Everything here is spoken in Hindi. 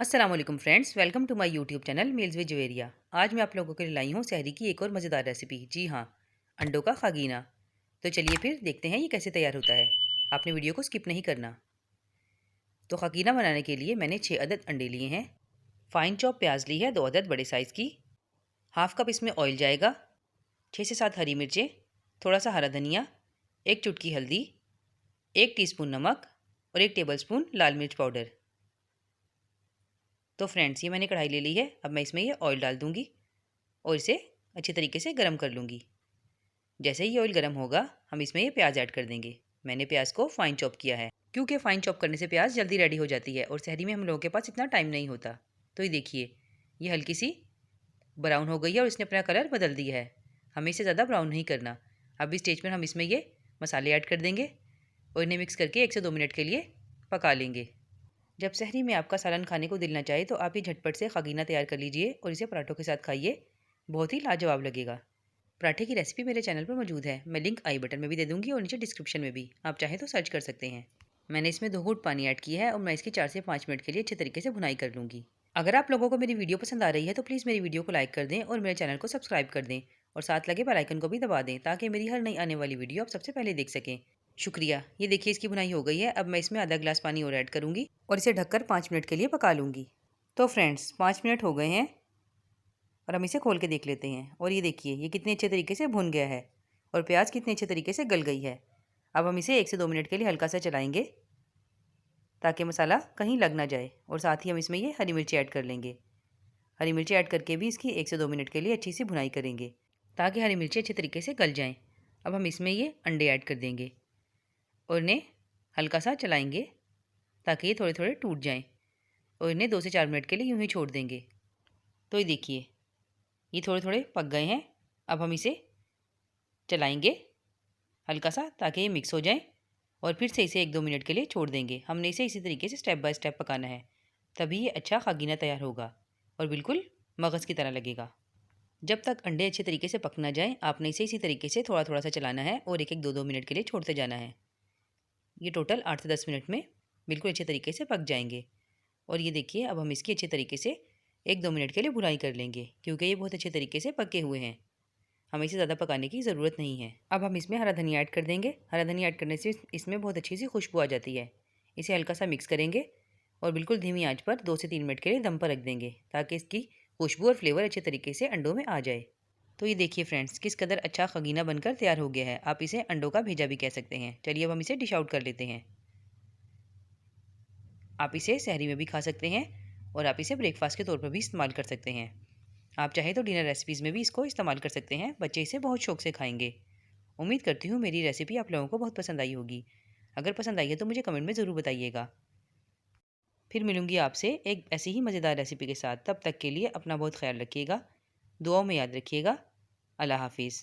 अस्सलाम वालेकुम friends, welcome to my YouTube channel meals with Javeria. आज मैं आप लोगों के लिए लाई हूँ सहरी की एक और मज़ेदार रेसिपी। जी हाँ, अंडों का खागीना। तो चलिए फिर देखते हैं ये कैसे तैयार होता है। आपने वीडियो को स्किप नहीं करना। तो खागीना बनाने के लिए मैंने 6 अदद अंडे लिए हैं। फ़ाइन चॉप प्याज ली है 2 अदद बड़े साइज़ की। हाफ़ कप इसमें ऑयल जाएगा। 6 से 7 हरी मिर्चें, थोड़ा सा हरा धनिया, 1 चुटकी हल्दी, 1 टीस्पून नमक और 1 टेबलस्पून लाल मिर्च पाउडर। तो फ्रेंड्स, ये मैंने कढ़ाई ले ली है। अब मैं इसमें ये ऑयल डाल दूँगी और इसे अच्छे तरीके से गर्म कर लूँगी। जैसे ही ये ऑयल गर्म होगा, हम इसमें ये प्याज ऐड कर देंगे। मैंने प्याज को फ़ाइन चॉप किया है, क्योंकि फ़ाइन चॉप करने से प्याज जल्दी रेडी हो जाती है और सहरी में हम लोगों के पास इतना टाइम नहीं होता। तो ये देखिए, ये हल्की सी ब्राउन हो गई है और इसने अपना कलर बदल दिया है। हमें इसे ज़्यादा ब्राउन नहीं करना। अब इस स्टेज पर हम इसमें ये मसाले ऐड कर देंगे और इन्हें मिक्स करके 1 से 2 मिनट के लिए पका लेंगे। जब सहरी में आपका सालन खाने को दिल ना चाहे तो आप ये झटपट से खागीना तैयार कर लीजिए और इसे पराठों के साथ खाइए। बहुत ही लाजवाब लगेगा। पराठे की रेसिपी मेरे चैनल पर मौजूद है। मैं लिंक आई बटन में भी दे दूँगी और नीचे डिस्क्रिप्शन में भी। आप चाहें तो सर्च कर सकते हैं। मैंने इसमें 2 घूंट पानी ऐड किया है और मैं इसकी 4 से 5 मिनट के लिए अच्छे तरीके से भुनाई कर लूँगी। अगर आप लोगों को मेरी वीडियो पसंद आ रही है तो प्लीज़ मेरी वीडियो को लाइक कर दें और मेरे चैनल को सब्सक्राइब कर दें और साथ लगे बेल आइकन को भी दबा दें, ताकि मेरी हर नई आने वाली वीडियो आप सबसे पहले देख सकें। शुक्रिया। ये देखिए, इसकी भुनाई हो गई है। अब मैं इसमें आधा गिलास पानी और ऐड करूँगी और इसे ढककर 5 मिनट के लिए पका लूँगी। तो फ्रेंड्स, 5 मिनट हो गए हैं और हम इसे खोल के देख लेते हैं। और ये देखिए, ये कितने अच्छे तरीके से भुन गया है और प्याज कितने अच्छे तरीके से गल गई है। अब हम इसे 1 से 2 मिनट के लिए हल्का सा चलाएंगे, ताकि मसाला कहीं लग ना जाए। और साथ ही हम इसमें ये हरी मिर्ची ऐड कर लेंगे। हरी मिर्ची ऐड करके भी इसकी 1 से 2 मिनट के लिए अच्छी सी भुनाई करेंगे, ताकि हरी मिर्ची अच्छे तरीके से गल जाएँ। अब हम इसमें ये अंडे ऐड कर देंगे और इन्हें हल्का सा चलाएंगे, ताकि ये थोड़े थोड़े टूट जाएँ और इन्हें 2 से 4 मिनट के लिए यूँ ही छोड़ देंगे। तो ये देखिए, ये थोड़े थोड़े पक गए हैं। अब हम इसे चलाएंगे हल्का सा, ताकि ये मिक्स हो जाएं और फिर से इसे 1-2 मिनट के लिए छोड़ देंगे। हमने इसे इसी तरीके से स्टेप बाय स्टेप पकाना है, तभी ये अच्छा खागीना तैयार होगा और बिल्कुल मगज़ की तरह लगेगा। जब तक अंडे अच्छे तरीके से पक ना जाएँ, आपने इसे इसी तरीके से थोड़ा थोड़ा सा चलाना है और 1-1, 2-2 मिनट के लिए छोड़ते जाना है। ये टोटल 8 से 10 मिनट में बिल्कुल अच्छे तरीके से पक जाएंगे। और ये देखिए, अब हम इसकी अच्छे तरीके से 1-2 मिनट के लिए भुनाई कर लेंगे, क्योंकि ये बहुत अच्छे तरीके से पके हुए हैं। हमें इसे ज़्यादा पकाने की ज़रूरत नहीं है। अब हम इसमें हरा धनिया ऐड कर देंगे। हरा धनिया ऐड करने से इसमें बहुत अच्छी सी खुशबू आ जाती है। इसे हल्का सा मिक्स करेंगे और बिल्कुल धीमी आंच पर 2 से 3 मिनट के लिए दम पर रख देंगे, ताकि इसकी खुशबू और फ्लेवर अच्छे तरीके से अंडों में आ जाए। तो ये देखिए फ्रेंड्स, किस कदर अच्छा खागीना बनकर तैयार हो गया है। आप इसे अंडों का भेजा भी कह सकते हैं। चलिए अब हम इसे डिश आउट कर लेते हैं। आप इसे सहरी में भी खा सकते हैं और आप इसे ब्रेकफास्ट के तौर पर भी इस्तेमाल कर सकते हैं। आप चाहें तो डिनर रेसिपीज़ में भी इसको इस्तेमाल कर सकते हैं। बच्चे इसे बहुत शौक से खाएंगे। उम्मीद करती हूँ मेरी रेसिपी आप लोगों को बहुत पसंद आई होगी। अगर पसंद आई है तो मुझे कमेंट में ज़रूर बताइएगा। फिर मिलूँगी आपसे एक ऐसी ही मज़ेदार रेसिपी के साथ। तब तक के लिए अपना बहुत ख्याल रखिएगा। दुआओं में याद रखिएगा। अल्लाह हाफिज़।